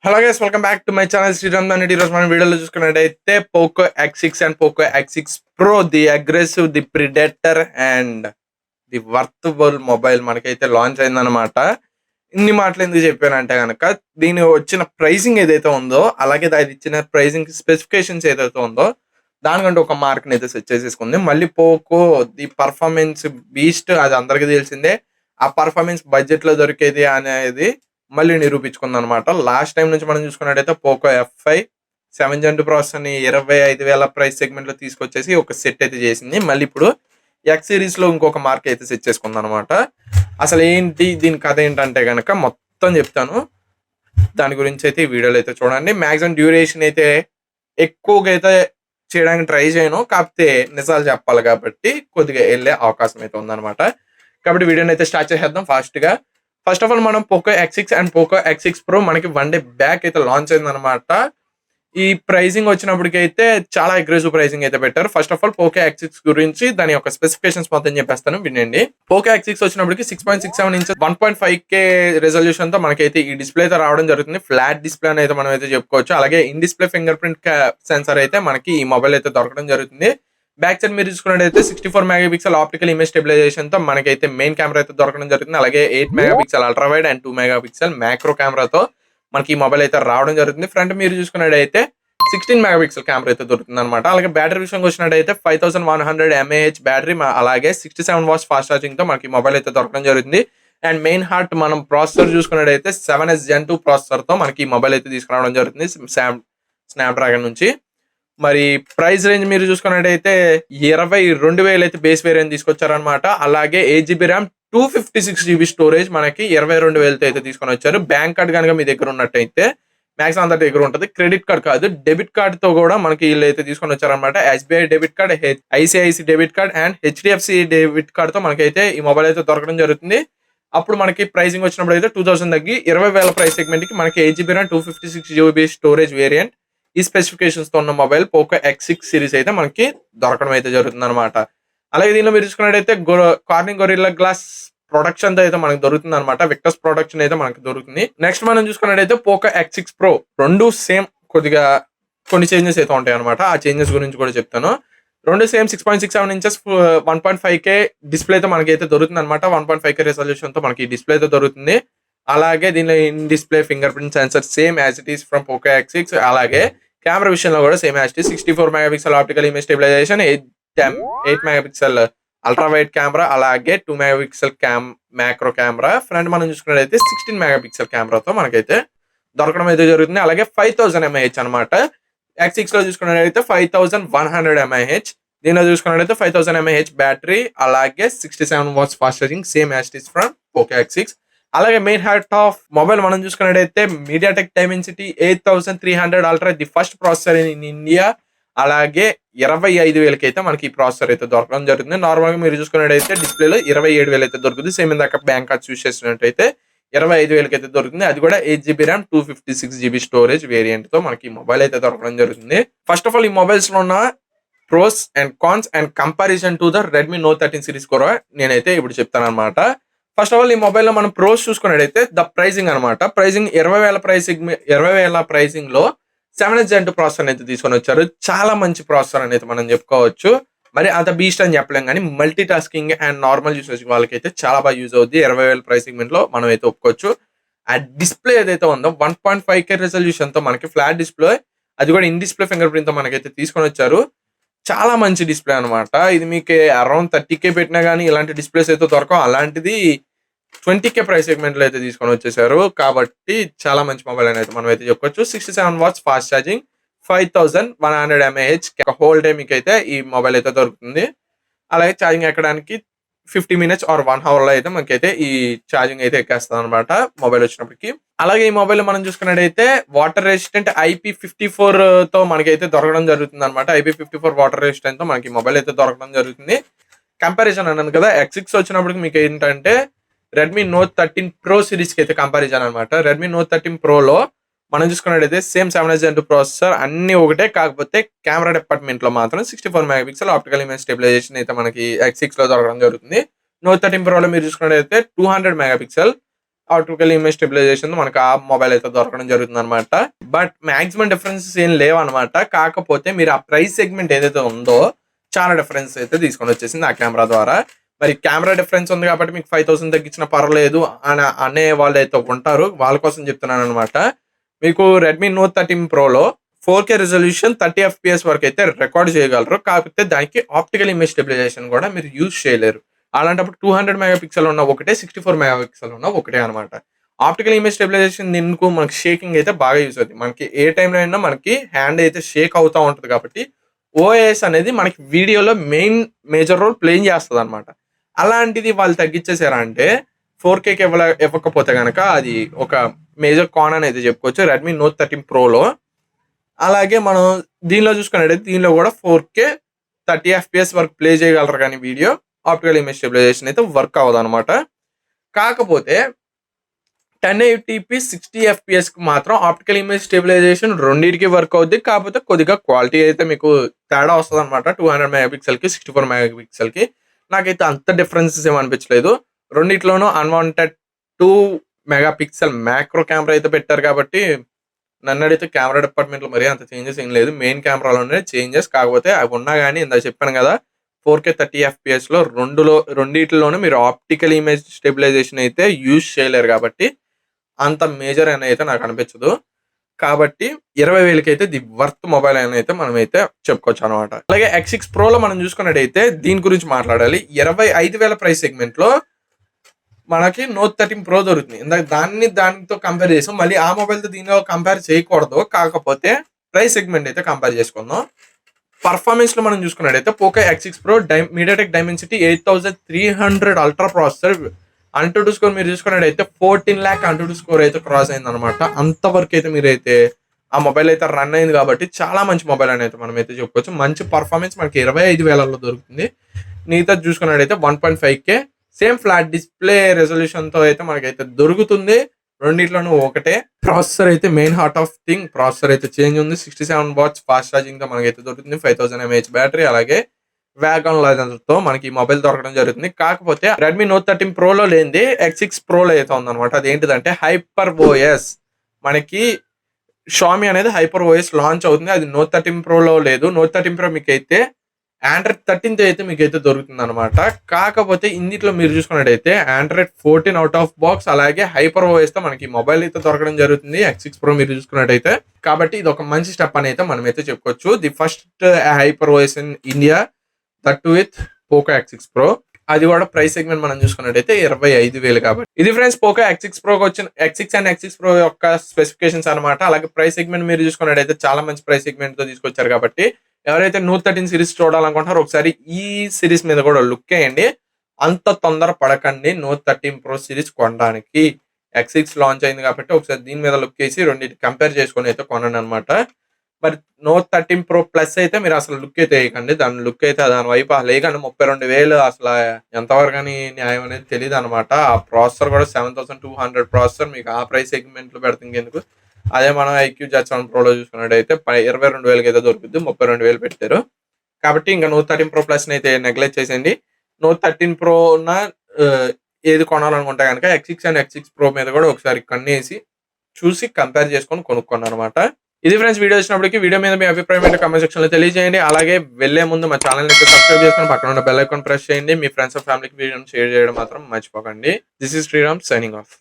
Hello guys, welcome back to my channel Sriram Dani. ఈరోజు మనం వీడియోలో చూసుకున్నట్టయితే Poco X6 and Poco X6 Pro, the aggressive, the predator and the worthable mobile మనకైతే launch అయిందనమాట. ఇన్ని మాటలు ఎందుకు చెప్పానంటే కనుక, దీని వచ్చిన ప్రైసింగ్ ఏదైతే ఉందో, అలాగే అది ఇచ్చిన ప్రైసింగ్ స్పెసిఫికేషన్స్ ఏదైతే ఉందో, దానికంటే ఒక మార్క్ని అయితే సెట్ చేసేసుకుంది. మళ్ళీ పోకో ది పర్ఫార్మెన్స్ బీస్ట్, అది అందరికీ తెలిసిందే. ఆ పర్ఫార్మెన్స్ బడ్జెట్లో దొరికేది అనేది మళ్ళీ నిరూపించుకుంది అనమాట. లాస్ట్ టైం నుంచి మనం చూసుకున్నట్టయితే పోకో F5 7 Gen 2 ప్రాసెసర్ని 25,000 ప్రైస్ సెగ్మెంట్లో తీసుకొచ్చేసి ఒక సెట్ అయితే చేసింది. మళ్ళీ ఇప్పుడు ఎక్స్ సిరీస్లో ఇంకొక మార్క్ అయితే సెట్ చేసుకుంది అనమాట. అసలు ఏంటి దీని కథ ఏంటంటే కనుక మొత్తం చెప్తాను. దాని గురించి అయితే ఈ వీడియోలో అయితే చూడండి. మ్యాక్సిమం డ్యూరేషన్ అయితే ఎక్కువగా అయితే చేయడానికి ట్రై చేయను, కాకపోతే నిజాలు చెప్పాలి కాబట్టి కొద్దిగా వెళ్ళే అవకాశం అయితే ఉందన్నమాట. కాబట్టి వీడియోని అయితే స్టార్ట్ చేసేద్దాం ఫాస్ట్గా. ఫస్ట్ ఆఫ్ ఆల్ మనం Poco X6 and Poco X6 Pro మనకి 1 డే బ్యాక్ అయితే లాంచ్ అయిందనమాట. ఈ ప్రైసింగ్ వచ్చినప్పటికైతే చాలా అగ్రెసివ్ ప్రైసింగ్ అయితే పెట్టారు. First of all Poco X6 గురించి దాని యొక్క స్పెసిఫికేషన్స్ మొత్తం చెప్పేస్తాను, వినండి. పోకో X6 వచ్చినప్పటికి 6.67 ఇంచెస్ 1.5K రెజల్యూషన్ తో మనకైతే ఈ డిస్ప్లే అయితే రావడం జరుగుతుంది. ఫ్లాట్ డిస్ప్లే అని అయితే మనం అయితే చెప్పుకోవచ్చు. అలాగే in display finger print censor అయితే మనకి ఈ మొబైల్ అయితే దొరకడం జరుగుతుంది. బ్యాక్ సైడ్ మీరు చూసుకున్నట్టయితే 64 మెగాపిక్సెల్ ఆప్టికల్ ఇమేజ్ స్టెబిలైజేషన్ తో మనకైతే మెయిన్ కెమెరా అయితే దొరకడం జరుగుతుంది. అలాగే 8 megapixel ultra wide and 2 megapixel macro కెమెరాతో మనకి ఈ మొబైల్ అయితే రావడం జరుగుతుంది. ఫ్రంట్ మీరు చూసుకున్నట్టయితే 16 మెగాపిక్సెల్ కెమెరా అయితే దొరుకుతుంది అనమాట. అలాగే బ్యాటరీ విషయంకి వచ్చినట్టయితే 5100 mAh బ్యాటరీ, అలాగే 67 వాట్స్ ఫాస్ట్ ఛార్జింగ్ తో మనకి మొబైల్ అయితే దొరకడం జరుగుతుంది. అండ్ మెయిన్ హార్ట్ మనం ప్రాసెసర్ చూసుకున్నట్టయితే 7s Gen 2 ప్రాసెసర్ తో మనకి ఈ మొబైల్ అయితే తీసుకురావడం జరుగుతుంది స్నాప్డ్రాగన్ నుంచి. మరి ప్రైస్ రేంజ్ మీరు చూసుకున్నట్టయితే 22,000 అయితే బేస్ వేరియంట్ తీసుకొచ్చారనమాట. అలాగే 8 GB ర్యామ్ 256 GB స్టోరేజ్ మనకి 22,000 అయితే తీసుకొని వచ్చారు. బ్యాంక్ కార్డ్ కనుక మీ దగ్గర ఉన్నట్టయితే మ్యాక్సిమం అందరి దగ్గర ఉంటుంది. క్రెడిట్ కార్డ్ కాదు, డెబిట్ కార్డ్ తో కూడా మనకి వీళ్ళు అయితే తీసుకొని వచ్చారనమాట. SBI debit card, ICICI debit card and HDFC debit card తో మనకైతే ఈ మొబైల్ అయితే దొరకడం జరుగుతుంది. అప్పుడు మనకి ప్రైసింగ్ వచ్చినప్పుడు అయితే 2000 తగ్గి 20,000 ప్రైస్ సెగ్మెంట్ కి మనకి 8 GB RAM 256 GB storage variant, ఈ స్పెసిఫికేషన్స్ తో ఉన్న మొబైల్ పోకో X6 సిరీస్ అయితే మనకి దొరకడం అయితే జరుగుతుంది అనమాట. అలాగే దీనిలో మీరు చూసుకున్నట్టయితే కార్నింగ్ గొరిల్లా గ్లాస్ ప్రొడక్షన్ తో అయితే మనకి దొరుకుతుంది అనమాట. విక్టర్స్ ప్రొడక్షన్ అయితే మనకి దొరుకుతుంది. నెక్స్ట్ మనం చూసుకున్నట్టయితే పోకో X6 Pro రెండు సేమ్, కొద్దిగా కొన్ని చేంజెస్ అయితే ఉంటాయి అనమాట. ఆ చేంజెస్ గురించి కూడా చెప్తాను. రెండు సేమ్ 6.67 ఇంచెస్ 1.5K డిస్ప్లే అయితే మనకి అయితే దొరుకుతుంది అనమాట. 1.5K రెజల్యూషన్ తో మనకి డిస్ప్లే అయితే దొరుకుతుంది. అలాగే దీనిలో in display fingerprint sensor same as it is from Poco X6. అలాగే కెమెరా విషయంలో కూడా same as it is 64 megapixel optical image stabilisation, 8 megapixel ultra wide camera, అలాగే 2 మెగాపిక్సెల్ మ్యాక్రో కెమెరా. ఫ్రంట్ మనం చూసుకున్నట్టయితే 16 మెగాపిక్సెల్ కెమెరాతో మనకైతే దొరకడం అయితే జరుగుతుంది. అలాగే 5000 mAh అనమాట. X6 లో చూసుకున్నట్టయితే 5100 mAh, దీనిలో చూసుకున్నట్టయితే 5000 mAh బ్యాటరీ, అలాగే 67 watts fast charging same as it is from Poco X6. అలాగే మెయిన్ హార్ట్ ఆఫ్ మొబైల్ మనం చూసుకున్నట్టయితే MediaTek Dimensity 8300 ultra, the first processor in India. అలాగే 25,000 అయితే మనకి ఈ ప్రాసెసర్ అయితే దొరకడం జరుగుతుంది. నార్మల్ గా మీరు చూసుకున్నట్టయితే డిస్ప్లేలో 27,000 అయితే దొరుకుతుంది. సేమ్ ఇందాక బ్యాంక్ కార్డ్ చూస్ చేసినట్టయితే 25,000 అయితే దొరుకుతుంది. అది కూడా 8 GB RAM 256 GB storage variant తో మనకి మొబైల్ అయితే దొరకడం జరుగుతుంది. ఫస్ట్ ఆఫ్ ఆల్ ఈ మొబైల్స్ లో ఉన్న pros and cons and comparison to the Redmi Note 13 series కూడా నేనైతే ఇప్పుడు చెప్తాను అనమాట. ఫస్ట్ ఆఫ్ ఆల్ ఈ మొబైల్ లో మనం ప్రోస్ చూసుకున్నట్టయితే ద ప్రైసింగ్ అనమాట. ప్రైసింగ్ 20,000 ప్రైసింగ్ లో 7s Gen 2 ప్రాసెసర్ అయితే తీసుకొని వచ్చారు. చాలా మంచి ప్రాసెసర్ అనేది మనం చెప్పుకోవచ్చు. మరి అంత బీస్ట్ అని చెప్పలేం, కానీ multi tasking and normal usage వాళ్ళకైతే చాలా బాగా యూజ్ అవుద్ది. 20,000 ప్రైస్ సెగ్మెంట్ లో మనం అయితే ఒప్పుకోవచ్చు. ఆ డిస్ప్లే ఏదైతే ఉందో 1.5K రెజల్యూషన్ తో మనకి ఫ్లాట్ డిస్ప్లే, అది కూడా ఇన్ డిస్ప్లే ఫింగర్ ప్రింట్ తో మనకైతే తీసుకొని వచ్చారు. చాలా మంచి డిస్ప్లే అనమాట. ఇది మీకు అరౌండ్ 30K పెట్టినా కానీ ఇలాంటి డిస్ప్లేస్ అయితే దొరకవు. అలాంటిది 20K ప్రైస్ సెగ్మెంట్ లో అయితే తీసుకొని వచ్చేసారు. కాబట్టి చాలా మంచి మొబైల్ అనేది మనం అయితే చెప్పుకోవచ్చు. 67 watts fast charging, 5100 mAh whole day మీకు అయితే ఈ మొబైల్ అయితే దొరుకుతుంది. అలాగే ఛార్జింగ్ ఎక్కడానికి 50 minutes ఆర్ 1 hour లో అయితే మనకైతే ఈ ఛార్జింగ్ అయితే ఎక్కేస్తుంది అనమాట మొబైల్ వచ్చినప్పటికి. అలాగే ఈ మొబైల్ మనం చూసుకున్నట్టయితే వాటర్ రెసిస్టెంట్ IP54 తో మనకైతే దొరకడం జరుగుతుంది అనమాట. IP54 వాటర్ రెసిస్టెంట్ తో మనకి మొబైల్ అయితే దొరకడం జరుగుతుంది. కంపారిజన్ అన్నాను కదా, X6 వచ్చినప్పటికి మీకు ఏంటంటే రెడ్మీ నోట్ 13 Pro సిరీస్ కి అయితే కంపారిజన్ అనమాట. రెడ్మీ నోట్ 13 Pro లో మనం చూసుకున్నట్టయితే సేమ్ 7s Gen 2 ప్రాసెసర్, అన్ని ఒకటే, కాకపోతే కెమెరా డిపార్ట్మెంట్ లో మాత్రం 64 మెగాపిక్సెల్ ఆప్టికల్ ఇమేజ్ స్టెబిలైజేషన్ అయితే మనకి X6 లో దొరకడం జరుగుతుంది. నోట్ 13 Pro లో మీరు చూసుకున్నట్టయితే 200 మెగాపిక్సెల్ ఆప్టికల్ ఇమేజ్ స్టెబిలైజేషన్ మనకు ఆ మొబైల్ అయితే దొరకడం జరుగుతుంది అనమాట. బట్ మాక్సిమం డిఫరెన్సెస్ ఏం లేవు అనమాట. కాకపోతే మీరు ఆ ప్రైస్ సెగ్మెంట్ ఏదైతే ఉందో చాలా డిఫరెన్స్ అయితే తీసుకొని వచ్చేసింది ఆ కెమెరా ద్వారా. మరి కెమెరా డిఫరెన్స్ ఉంది కాబట్టి మీకు 5000 తగ్గించినా పర్లేదు అనే వాళ్ళు అయితే ఉంటారు. వాళ్ళ కోసం చెప్తున్నాను అనమాట. మీకు Redmi Note 13 ప్రోలో 4K resolution 30 FPS వరకు అయితే రికార్డ్ చేయగలరు. కాకపోతే దానికి ఆప్టికల్ ఇమేజ్ స్టెబిలైజేషన్ కూడా మీరు యూజ్ చేయలేరు. అలాంటప్పుడు 200 మెగా పిక్సెల్ ఉన్న ఒకటే, 64 మెగా పిక్సెల్ ఉన్న ఒకటే అనమాట. ఆప్టికల్ ఇమేజ్ స్టెబిలైజేషన్ దీనికి మనకి షేకింగ్ అయితే బాగా యూజ్ అవుతుంది. మనకి ఏ టైంలో అయినా మనకి హ్యాండ్ అయితే షేక్ అవుతూ ఉంటుంది కాబట్టి ఓఎస్ అనేది మనకి వీడియోలో మేజర్ రోల్ ప్లే చేస్తుంది అనమాట. అలాంటిది వాళ్ళు తగ్గించేసారా అంటే 4Kకి ఇవ్వకపోతే కనుక అది ఒక మేజర్ కాన్ అనేది చెప్పుకోవచ్చు రెడ్మీ నోట్ 13 ప్రోలో. అలాగే మనం దీనిలో చూసుకున్నట్టయితే దీనిలో కూడా 4K 30 FPS వరకు ప్లే చేయగలరు కానీ వీడియో ఆప్టికల్ ఇమేజ్ స్టెబిలైజేషన్ అయితే వర్క్ అవ్వదు అనమాట. కాకపోతే 1080p 60 FPSకి మాత్రం ఆప్టికల్ ఇమేజ్ స్టెబిలైజేషన్ రెండింటికి వర్క్ అవుద్ది. కాకపోతే కొద్దిగా క్వాలిటీ అయితే మీకు తేడా వస్తుంది అనమాట. 200 మెగా పిక్సెల్కి 64 మెగా పిక్సెల్కి నాకైతే అంత డిఫరెన్సెస్ ఏమి అనిపించలేదు. రెండిట్లోనూ unwanted 2 megapixel macro camera అయితే పెట్టారు కాబట్టి నన్ను అడిగితే కెమెరా డిపార్ట్మెంట్లో మరీ అంత చేంజెస్ ఏం లేదు. మెయిన్ కెమెరాలోనే చేంజెస్. కాకపోతే అవి ఉన్నా కానీ ఇందాక చెప్పాను కదా 4K 30 FPSలో రెండిట్లోనూ మీరు ఆప్టికల్ ఇమేజ్ స్టెబిలైజేషన్ అయితే యూజ్ చేయలేరు కాబట్టి అంత మేజర్ అని అయితే నాకు అనిపించదు. కాబట్టి 20,000కి అయితే ది వర్త్ మొబైల్ అని అయితే మనం అయితే చెప్పుకోవచ్చు అనమాట. అలాగే X6 ప్రోలో మనం చూసుకున్నట్టయితే దీని గురించి మాట్లాడాలి. 25,000 ప్రైస్ సెగ్మెంట్లో మనకి నోట్ 13 ప్రో దొరుకుతుంది. ఇందాక దానితో కంపేర్ చేసాం. మళ్ళీ ఆ మొబైల్తో దీనిలో కంపేర్ చేయకూడదు. కాకపోతే ప్రైస్ సెగ్మెంట్ అయితే కంపేర్ చేసుకుందాం. పర్ఫార్మెన్స్లో మనం చూసుకున్నట్టయితే Poco X6 pro MediaTek Dimensity 8300 ultra processor అంటూ స్కోర్ మీరు చూసుకున్నట్టయితే 14 lakh అంటూ స్కోర్ అయితే క్రాస్ అయింది అనమాట. అంతవరకు అయితే మీరైతే ఆ మొబైల్ అయితే రన్ అయింది కాబట్టి చాలా మంచి మొబైల్ అని అయితే మనం అయితే చెప్పుకోవచ్చు. మంచి పర్ఫార్మెన్స్ మనకి 25,000లో దొరుకుతుంది. మిగతా చూసుకున్నట్టయితే 1.5K సేమ్ ఫ్లాట్ డిస్ప్లే రెజల్యూషన్తో అయితే మనకైతే దొరుకుతుంది. రెండిట్లోనూ ఒకటే. ప్రాసెసర్ అయితే main heart of thing. Processor అయితే చేంజ్ ఉంది. 67 వాట్స్ ఫాస్ట్ ఛార్జింగ్ తో మనకైతే దొరుకుతుంది. 5000 mAh బ్యాటరీ అలాగే వ్యాగన్ లెదర్తో మనకి ఈ మొబైల్ దొరకడం జరుగుతుంది. కాకపోతే రెడ్మీ నోట్ 13 ప్రోలో లేనిది X6 ప్రోలో అయితే ఉందన్నమాట. అదేంటిదంటే హైపర్ ఓఎస్. మనకి షామీ అనేది హైపర్ ఓఎస్ లాంచ్ అవుతుంది. అది నోట్ 13 ప్రోలో లేదు. నోట్ 13 ప్రో మీకు అయితే ఆండ్రాయిడ్ 13తో అయితే మీకు అయితే దొరుకుతుంది అనమాట. కాకపోతే ఇందులో మీరు చూసుకున్నట్టయితే ఆండ్రాయిడ్ 14 అవుట్ ఆఫ్ బాక్స్ అలాగే హైపర్ ఓఎస్ తో మనకి మొబైల్ అయితే దొరకడం జరుగుతుంది X6 ప్రో మీరు చూసుకున్నట్టయితే. కాబట్టి ఇది ఒక మంచి స్టెప్ అని అయితే మనం అయితే చెప్పుకోవచ్చు. The first hyper OS in India, that with Poco X6 pro. అది కూడా ప్రైస్ సెగ్మెంట్ మనం చూసుకున్నట్టయితే 25,000 కాబట్టి. ఇది ఫ్రెండ్స్ పోకో X6 ప్రోకి వచ్చిన X6 అండ్ X6 ప్రో యొక్క స్పెసిఫికేషన్స్ అనమాట. అలాగే ప్రైస్ సెగ్మెంట్ మీరు చూసుకున్నట్టయితే చాలా మంచి ప్రైస్ సెగ్మెంట్ తో తీసుకొచ్చారు కాబట్టి ఎవరైతే నోట్ 13 సిరీస్ చూడాలనుకుంటారో ఒకసారి ఈ సిరీస్ మీద కూడా లుక్ వేయండి. అంత తొందర పడకండి నోట్ 13 ప్రో సిరీస్ కొనడానికి. X6 లాంచ్ అయింది కాబట్టి ఒకసారి దీని మీద లుక్ వేసి రెండింటి కంపేర్ చేసుకొని అయితే కొనండి అనమాట. మరి నోట్ 13 ప్రో ప్లస్ అయితే మీరు అసలు లుక్ అయితే వేయకండి. దాని లుక్ అయితే దాని వైపు లేకండి. 32,000 అసలు ఎంతవరకు అని న్యాయం అనేది తెలియదు అనమాట. ఆ ప్రాసెసర్ కూడా 7200 ప్రాసెసర్ మీకు ఆ ప్రైస్ సెగ్మెంట్ లో పెడుతుంది ఎందుకు. అదే మనం IQ Z7 ప్రోలో చూసుకున్నట్టయితే 22,000కి అయితే దొరుకుతుంది. 32,000 పెట్టారు కాబట్టి ఇంకా నోట్ 13 ప్రో ప్లస్ అయితే నెగ్లెక్ట్ చేసేయండి. నోట్ 13 ప్రో ఉన్న ఏది కొనాలనుకుంటే కనుక X6 అండ్ X6 ప్రో మీద కూడా ఒకసారి కన్నేసి చూసి కంపేర్ చేసుకొని కొనుక్కోండి అనమాట. ఇది ఫ్రెండ్స్ వీడియో వచ్చినప్పటికీ వీడియో మీద మీ అభిప్రాయం ఏంటో కామెంట్ సెక్షన్ లో తెలియజేయండి. అలాగే వెళ్లే ముందు మా ఛానల్ అయితే సబ్స్క్రైబ్ చేసుకొని పక్కన ఉన్న బెల్ ఐకాన్ ప్రెస్ చేయండి. మీ ఫ్రెండ్స్ అండ్ ఫ్యామిలీకి వీడియోని షేర్ చేయడం మాత్రం మర్చిపోకండి. This is Sriram signing of.